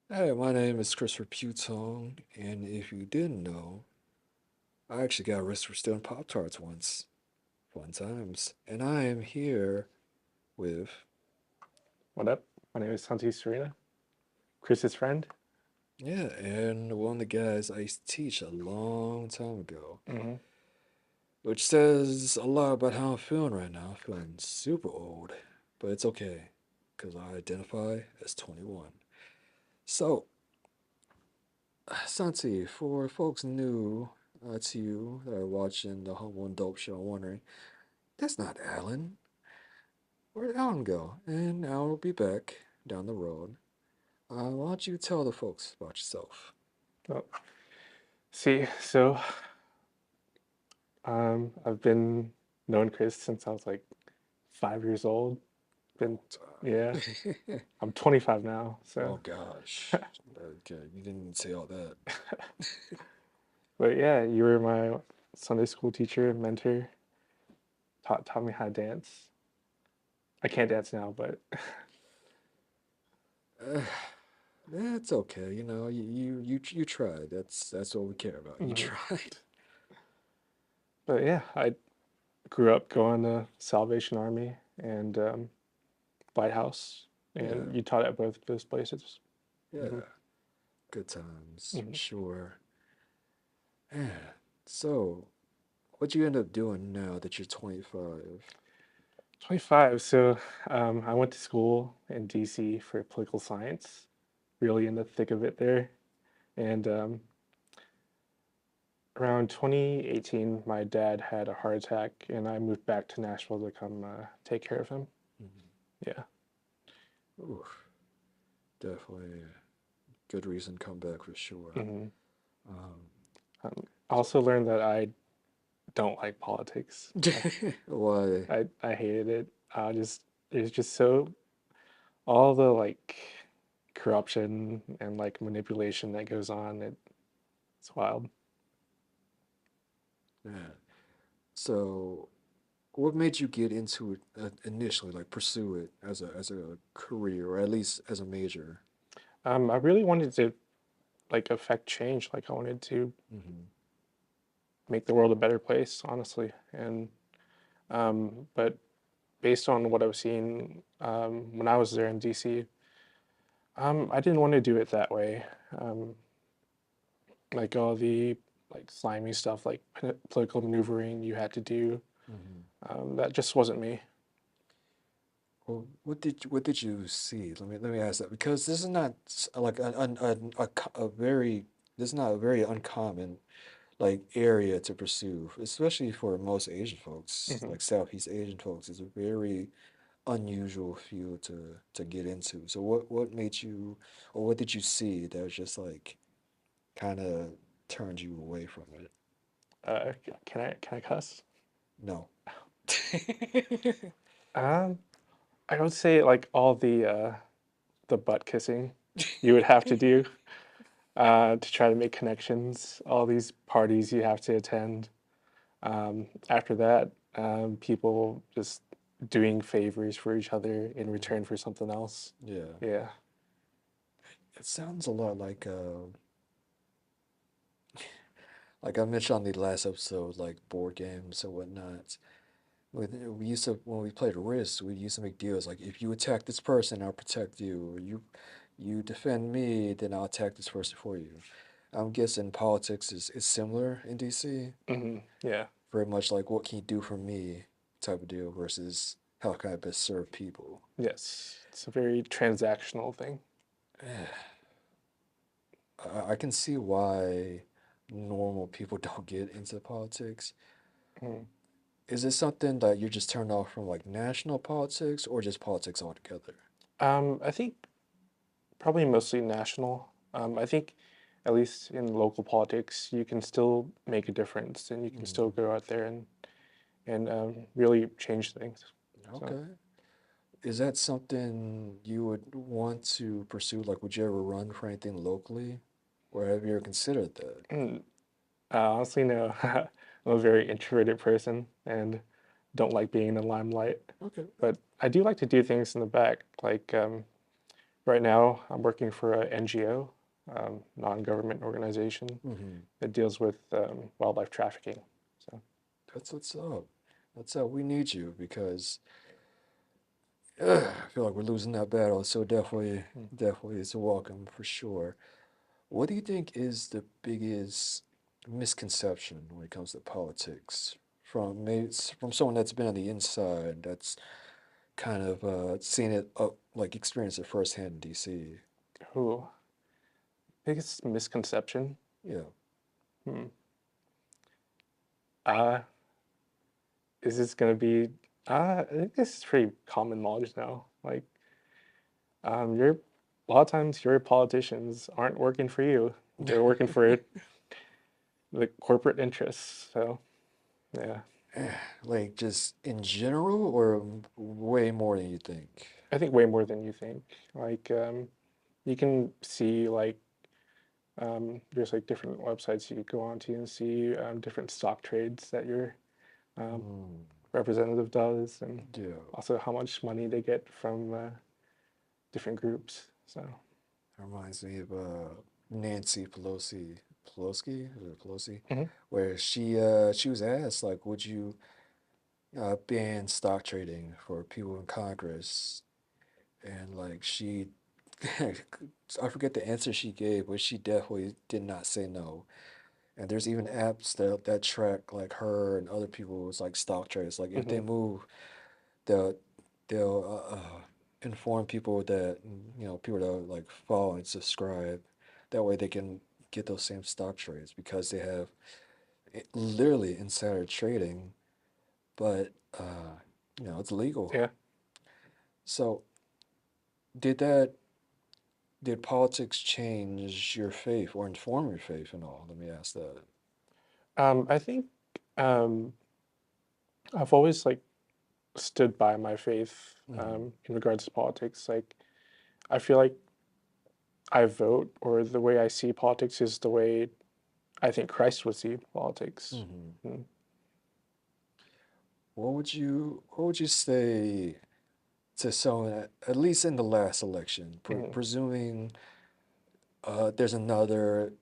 Hey, my name is Christopher Putone, and if you didn't know, I actually got arrested for stealing Pop Tarts once, fun times. And I am here with, What up? My name is Santi Serena, Chris's friend. yeah, and one of the guys I used to teach a long time ago, hmm which says a lot about how I'm feeling right now. I'm feeling super old, but it's okay, because I identify as 21. So, Santi, for folks new to you that are watching the Humble and Dope Show, wondering, that's not Alan. Where'd Alan go? And Alan will be back down the road. Why don't you tell the folks about yourself? Oh, so I've been knowing Chris since I was like 5 years old. Been, yeah, I'm 25 now. So, Oh gosh. Okay, you didn't say all that. but yeah, you were my Sunday school teacher, mentor, taught me how to dance. I can't dance now, but Uh, that's okay. You tried. That's what we care about. You Mhm. tried. but yeah, I grew up going to Salvation Army and Lighthouse, Yeah, and you taught at both of those places. hmm yeah. Good times for hmm sure. Yeah. So, what you end up doing now that you're 25? 25. So I went to school in DC for political science, really in the thick of it there. And around 2018, my dad had a heart attack, and I moved back to Nashville to come take care of him. Mhm. Yeah. Oof, definitely a good reason to come back for sure. hmm Um, I also learned that I don't like politics. why? I hated it. It's just so all the like corruption and like manipulation that goes on. It's wild. Yeah. So, what made you get into it initially, like pursue it as a career or at least as a major? I really wanted to like affect change. Like I wanted to Hmm. make the world a better place, honestly. And but based on what I was seeing when I was there in DC, I didn't want to do it that way. Um, like all the like slimy stuff, like political maneuvering you had to do. Hmm. That just wasn't me. Well, what did you see? Let me ask that because this is not like a very this is not a very uncommon like area to pursue, especially for most Asian folks, hmm like Southeast Asian folks. It's a very unusual field to get into. So what made you, or what did you see that was just like kind of turned you away from it? can I cuss? No. Um, I would say like all the butt kissing you would have to do to try to make connections, all these parties you have to attend. After that, people just doing favors for each other in return Mhm. for something else. Yeah. Yeah. It sounds a lot like I mentioned on the last episode, like board games and whatnot. We used to when we played Risk, we used to make deals like if you attack this person, I'll protect you. Or you defend me, then I'll attack this person for you. I'm guessing politics is similar in DC. Yeah. Very much like what can you do for me type of deal versus how can I best serve people. Yes. It's a very transactional thing. I can see why normal people don't get into politics. Mhm. Is it something that you're just turned off from like national politics or just politics altogether? I think probably mostly national. I think at least in local politics, you can still make a difference and you can still Mm, go out there and really change things. So. okay. Is that something you would want to pursue? Like, would you ever run for anything locally? Or have you ever considered that? mm, Honestly, no. I'm a very introverted person and don't like being in the limelight. Okay. But I do like to do things in the back, like Right now, I'm working for a NGO, non-government organization Hmm. that deals with wildlife trafficking. So, That's what's up. That's how we need you because I feel like we're losing that battle. So definitely, mm, definitely, it's a welcome for sure. What do you think is the biggest misconception when it comes to politics from maybe from someone that's been on the inside, that's kind of seen it up, like experienced it firsthand in DC? who biggest misconception? Yeah. Hmm. Uh, is this gonna be? I think this is pretty common knowledge now. Like, your a lot of times your politicians aren't working for you; they're working for the corporate interests. So, yeah, Like just in general, or way more than you think? I think way more than you think. Like, you can see like there's like different websites you go on to and see different stock trades that your um, Mm, representative does, and yeah. also how much money they get from different groups. So, Reminds me of Nancy Pelosi, Pelosi, is it Pelosi, mhm, where she was asked like, would you ban stock trading for people in Congress? And like she, I forget the answer she gave, but she definitely did not say no. And there's even apps that track like her and other people's like stock trades. Like if they mhm, move, they'll they'll inform people that people that like follow and subscribe. That way they can get those same stock trades because they have literally insider trading, but it's legal. yeah. So did that did politics change your faith or inform your faith and all? Let me ask that. I think um, I've always like stood by my faith Mm-hmm. in regards to politics. Like, I feel like I vote, or the way I see politics is the way I think Christ would see politics. Mm-hmm. Mm, What would you say to someone at least in the last election, mhm, presuming there's another.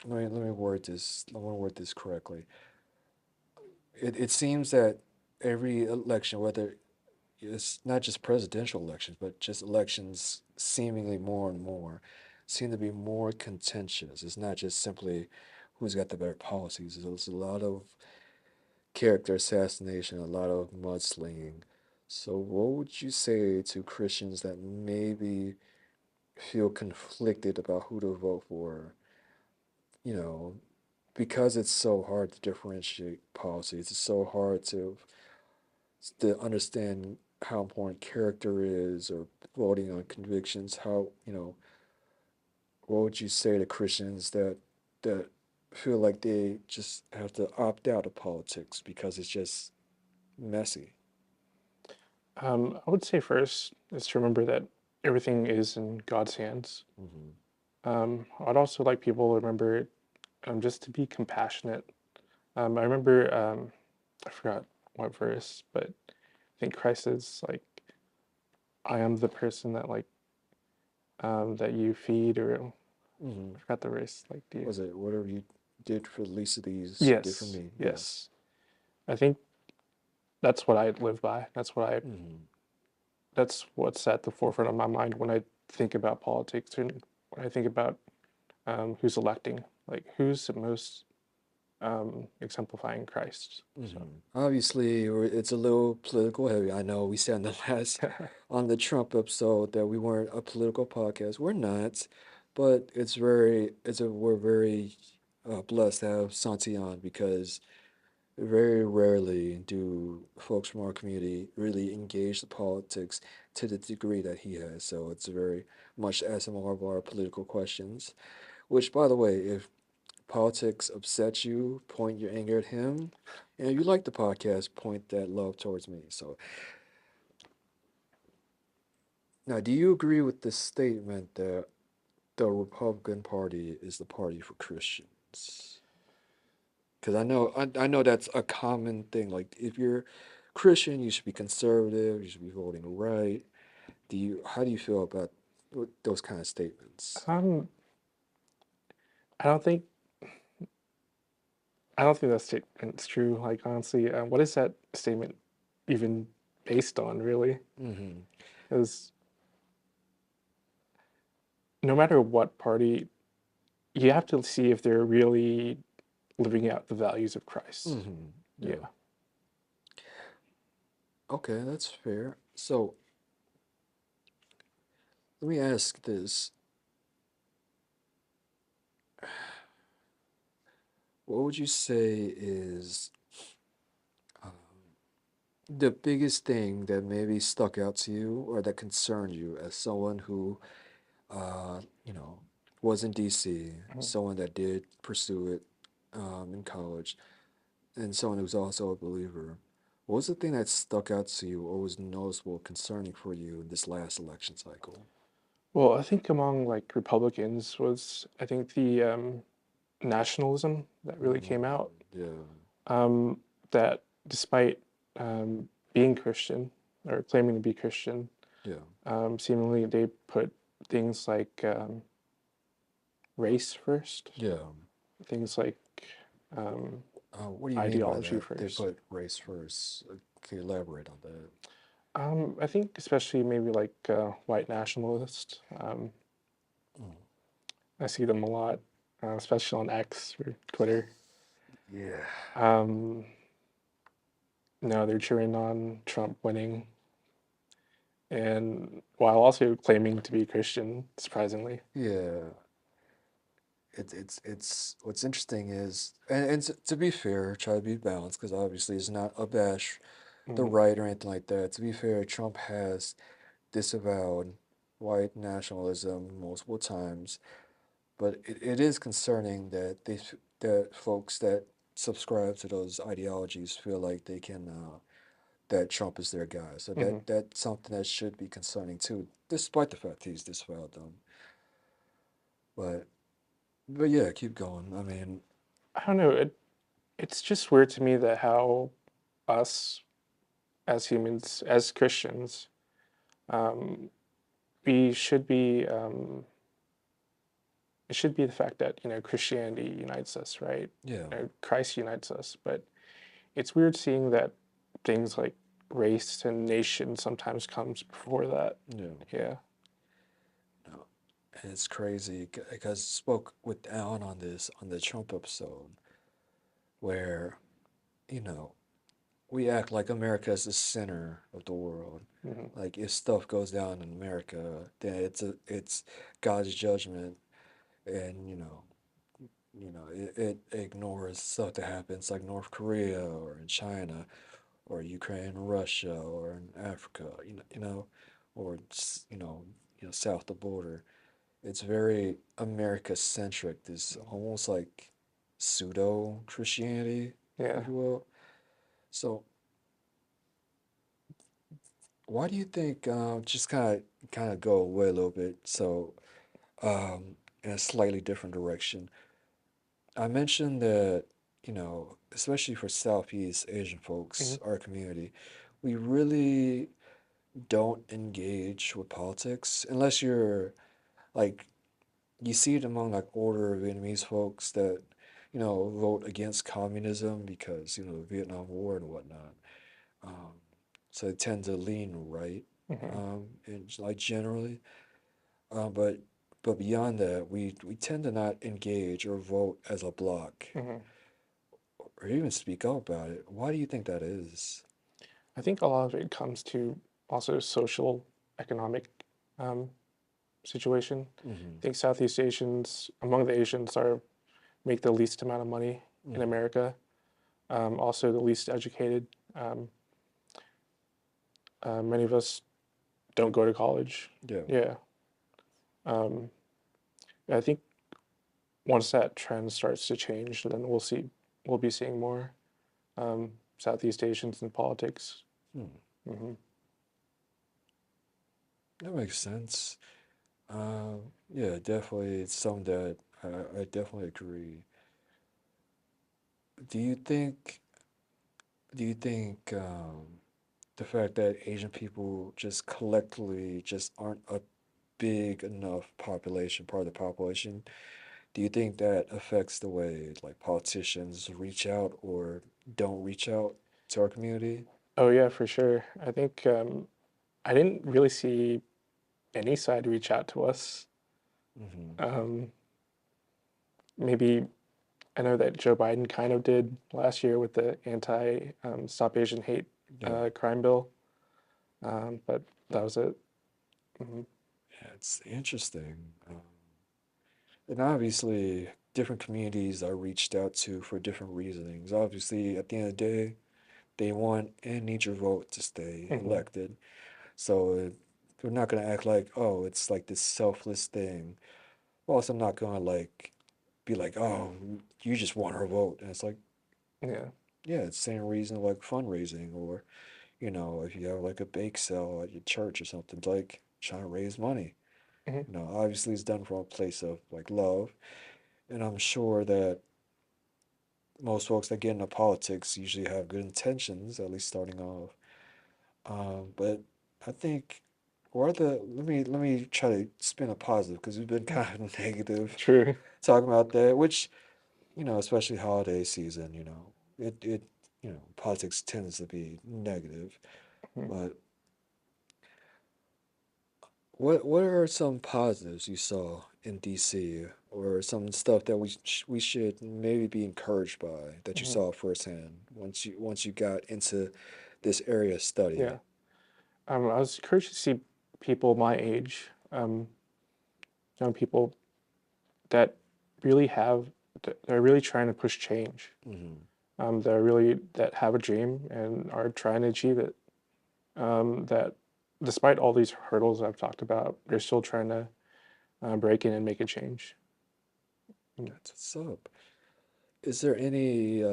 Let me word this correctly. It seems that every election, whether it's not just presidential elections, but just elections, seemingly more and more, seem to be more contentious. It's not just simply who's got the better policies. There's a lot of character assassination, a lot of mudslinging. So, what would you say to Christians that maybe feel conflicted about who to vote for? You know, because it's so hard to differentiate policies, it's so hard to understand how important character is or voting on convictions. What would you say to Christians that feel like they just have to opt out of politics because it's just messy? I would say first is to remember that everything is in God's hands. Hmm. I'd also like people to remember just to be compassionate. I remember, I forgot what verse, but I think Christ is like, I am the person that like that you feed, or Hmm. I forgot the verse. Like, do you? Was it whatever you did for the least of these, you did for Yes, me? Yes. yes. I think that's what I live by. Hmm. That's what's at the forefront of my mind when I think about politics and when I think about who's electing, like who's the most exemplifying Christ. So, Obviously, it's a little political heavy. I know we said in the last on the Trump episode that we weren't a political podcast. We're not, but we're very blessed to have Santi on because very rarely do folks from our community really engage the politics to the degree that he has. So it's very much to ask more of our political questions. Which, by the way, if politics upsets you, point your anger at him. And if you like the podcast, point that love towards me. So now, do you agree with the statement that the Republican Party is the party for Christians? Because I know that's a common thing. Like if you're Christian, you should be conservative. You should be voting right. How do you feel about those kind of statements? Um, I don't think I don't think that statement's true. Like honestly, what is that statement even based on, really? Hmm. Because no matter what party, you have to see if they're really living out the values of Christ. Hmm. Yeah. Yeah. Okay, that's fair. So let me ask this: what would you say is um, the biggest thing that maybe stuck out to you or that concerned you as someone who, you know, was in DC, Mhm. someone that did pursue it in college, and someone who's also a believer? What was the thing that stuck out to you or was noticeable concerning for you in this last election cycle? Well, I think among like Republicans was I think the nationalism that really Mm, came out. yeah, Um, that despite being Christian or claiming to be Christian, yeah, seemingly they put things like race first, yeah. things like um, What do you mean by ideology that? They first. put race first. Can you elaborate on that? I think especially maybe like white nationalists. Mm. I see them a lot, especially on X or Twitter. Yeah. Um, no, they're cheering on Trump winning, and while also claiming to be Christian, surprisingly. Yeah. It's what's interesting is and to be fair, try to be balanced because obviously it's not a bash the Hmm. right or anything like that. To be fair, Trump has disavowed white nationalism multiple times, but it is concerning that that folks that subscribe to those ideologies feel like they can that Trump is their guy. So Hmm. that's something that should be concerning too, despite the fact he's disavowed them. But but yeah, keep going. I mean, I don't know. It's just weird to me that how us as humans, as Christians, um, we should be. It should be the fact that Christianity unites us, right? yeah, Christ unites us, but it's weird seeing that things like race and nation sometimes comes before that. yeah. Yeah. No. And it's crazy because I spoke with Alan on this on the Trump episode where, you know, we act like America is the center of the world. Hmm. Like if stuff goes down in America, then it's God's judgment, and it ignores stuff that happens like North Korea or in China or Ukraine, Russia, or in Africa, or south of the border. It's very America centric. This almost like pseudo Christianity, Yeah. if you will. So why do you think just kind of go away a little bit? So in a slightly different direction. I mentioned that especially for Southeast Asian Hmm. folks, our community, we really don't engage with politics unless you're like you see it among like older Vietnamese folks that vote against communism because the Vietnam War and whatnot. Um, so they tend to lean right, Hmm. and like generally, but beyond that, we tend to not engage or vote as a bloc Hmm. or even speak up about it. Why do you think that is? I think a lot of it comes to also social, economic um, situation. Mm-hmm. I think Southeast Asians, among the Asians, are make the least amount of money in Mm-hmm. America. Also, the least educated. Um, many of us don't go to college. Yeah. Yeah. Um, I think once that trend starts to change, then we'll be seeing more Southeast Asians in politics. Hmm. Hmm. That makes sense. Yeah, definitely. It's something that I definitely agree. Do you think? Do you think? the fact that Asian people just collectively just aren't a big enough population, part of the population. Do you think that affects the way like politicians reach out or don't reach out to our community? Oh yeah, for sure. I think I didn't really see any side reach out to us. Hmm. Um, maybe I know that Joe Biden kind of did last year with the anti Stop Asian Hate Yeah, crime bill, but that was it. Hmm. yeah, it's interesting. And obviously, different communities are reached out to for different reasonings. Obviously, at the end of the day, they want and need your vote to stay Hmm. elected. So we're not gonna act like, oh, it's like this selfless thing. Well, also, I'm not gonna like be like, oh, you just want her vote. And it's like, Yeah. yeah, it's the same reason like fundraising or, if you have like a bake sale at your church or something, it's like trying to raise money. Hmm. Obviously it's done from a place of like love. And I'm sure that most folks that get into politics usually have good intentions, at least starting off. But I think, or the let me try to spin a positive because we've been kind of negative True. talking about that, which especially holiday season, politics tends to be negative. Mhm. But what are some positives you saw in DC, or some stuff that we should maybe be encouraged by that you Mhm. saw firsthand once you got into this area of study? Yeah. I was encouraged to see people my age, young people that really have, they're really trying to push change. Hmm. They're really, that have a dream and are trying to achieve it. That despite all these hurdles I've talked about, they're still trying to break in and make a change. Mm. That's what's up. Is there any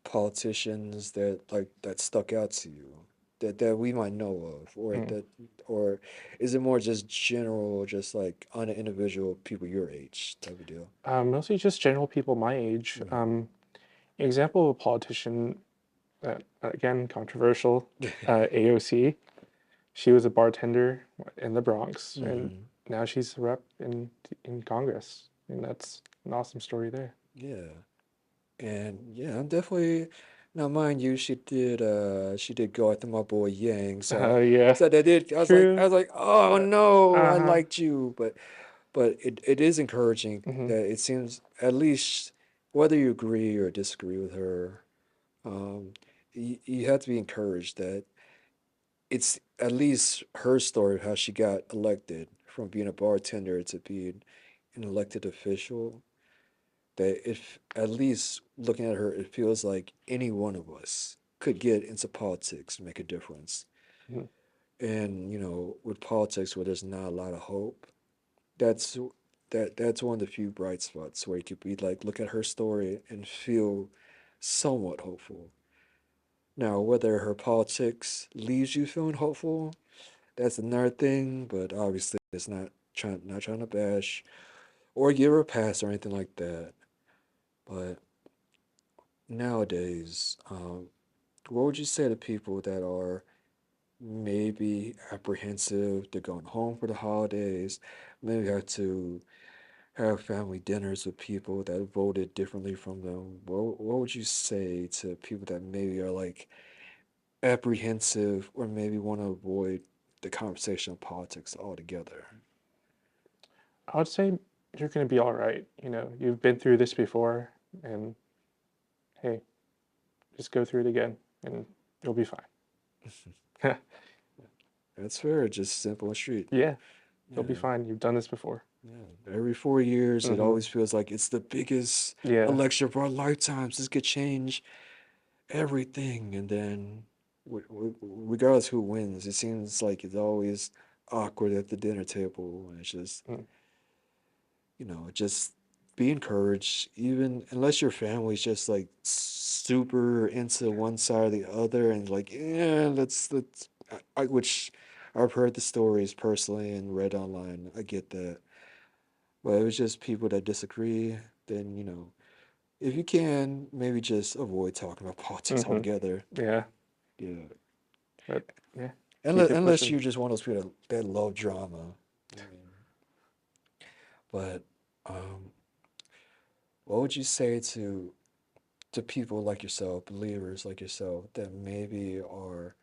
politicians that stuck out to you that we might know of, Mm. or is it more just general, just like on an individual people your age type of deal? Mostly just general people my age. Hmm. Example of a politician that, again, controversial, AOC. She was a bartender in the Bronx, and Hmm. now she's a rep in Congress, and that's an awesome story there. Yeah. And yeah, I'm definitely now mind you, she did go after my boy Yang, Yeah, so that did I true. was like, oh no, I Uh-huh. liked you, but it is encouraging Hmm. that it seems at least whether you agree or disagree with her, um, you have to be encouraged that it's at least her story of how she got elected from being a bartender to being an elected official. That if at least looking at her, it feels like any one of us could get into politics and make a difference. Hmm. And with politics where there's not a lot of hope, that's that's one of the few bright spots where you could be like look at her story and feel somewhat hopeful. Now, whether her politics leaves you feeling hopeful, that's another thing. But obviously, it's not trying to bash or give her a pass or anything like that. But nowadays, what would you say to people that are maybe apprehensive? They're going home for the holidays, maybe have to have family dinners with people that voted differently from them. What would you say to people that maybe are like apprehensive or maybe want to avoid the conversation of politics altogether? I would say you're going to be all right. You've been through this before, and hey, just go through it again, and you'll be fine. That's fair, just simple and street. Yeah, you'll be Yeah. fine. You've done this before. Yeah, every 4 years, it Hmm. always feels like it's the biggest Yeah. election of our lifetimes. This could change everything, and then regardless who wins, it seems like it's always awkward at the dinner table, and it's just Mm. just be encouraged, even unless your family's just like super into one side or the other, and like yeah, let's which I've heard the stories personally and read online. I get that, but it was just people that disagree. Then if you can, maybe just avoid talking about politics Hmm. altogether. Yeah. Yeah. But Yeah. Keep it Unless pushing. you're just one of those people that love drama. I mean, but um, what would you say to people like yourself, believers like yourself, that maybe are,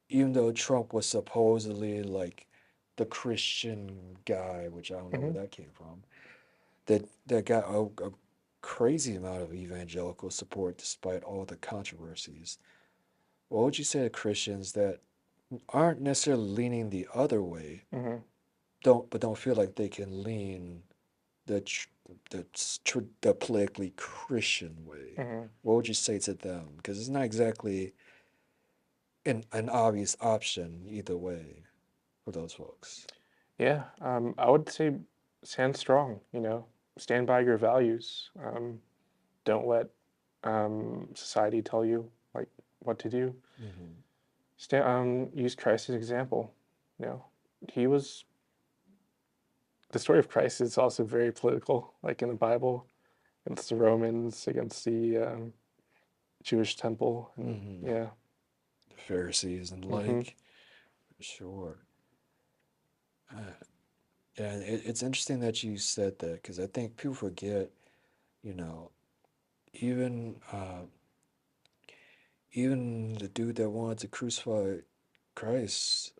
even though Trump was supposedly like the Christian guy, which I don't know where Hmm. that came from, that got a crazy amount of evangelical support despite all the controversies. What would you say to Christians that aren't necessarily leaning the other way, Hmm. don't feel like they can lean the the politically Christian way? Hmm. What would you say to them? Because it's not exactly an obvious option either way for those folks. Yeah. I would say stand strong, stand by your values. Don't let society tell you like what to do. Hmm. Use Christ as an example. You know, he was the story of Christ is also very political, like in the Bible, against the Romans, against the Jewish temple, and Hmm. yeah. The Pharisees and Mm-hmm. like, for sure. Uh, and it's interesting that you said that because I think people forget, you know, even even the dude that wanted to crucify Christ,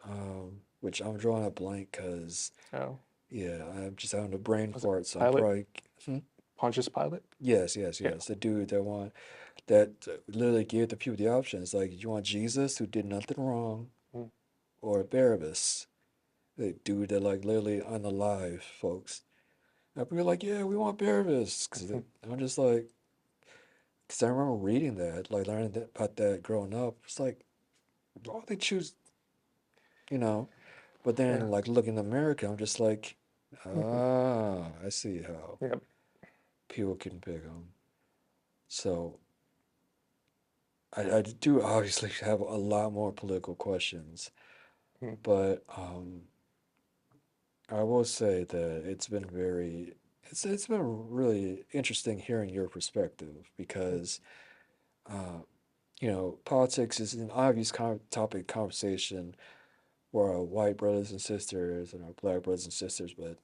which I'm drawing a blank because, Oh, yeah, I'm just having a brain was it fart, so I'm Pilate? probably. Hmm? Pontius Pilate? Yes, yes, Yeah. yes. The dude that literally gave the people the options, like, you want Jesus who did nothing wrong, Mm. or Barabbas, the dude that like literally unalive folks. And people are like, yeah, we want Barabbas, because I'm just like, because I remember reading that, like learning about that growing up. It's like, why would they choose, you know? But Yeah. then, like, looking at America, I'm just like, ah, I see how Yeah. people can pick them. So I do obviously have a lot more political questions, Mm. but I will say that it's been really interesting hearing your perspective because politics is an obvious topic of conversation for our white brothers and sisters and our black brothers and sisters, but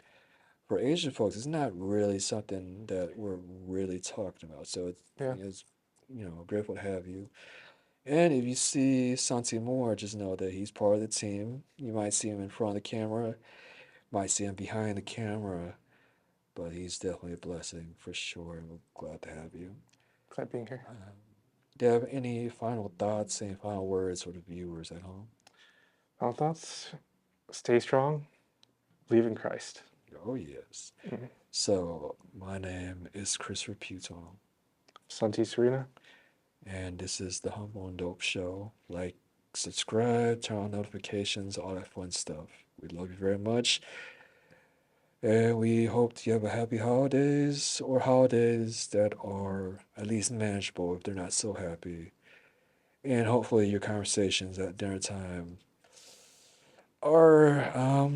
for Asian folks, it's not really something that we're really talking about. So Yeah. it's grateful to have you. And if you see Santi Moore, just know that he's part of the team. You might see him in front of the camera, might see him behind the camera, but he's definitely a blessing for sure. And we're glad to have you. Glad being here. Um, do you have any final thoughts, any final words for the viewers at home? Final thoughts? Stay strong. Believe in Christ. Oh, yes. Mm. So, my name is Chris Reputo, Santi Serena. and this is the Humble and Dope Show. Like, subscribe, turn on notifications, all that fun stuff. We love you very much, and we hope you have a happy holidays or holidays that are at least manageable if they're not so happy. And hopefully, your conversations at dinner time are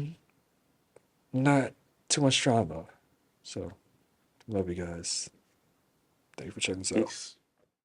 not too much drama. So, love you guys. Thank you for checking us out. Peace.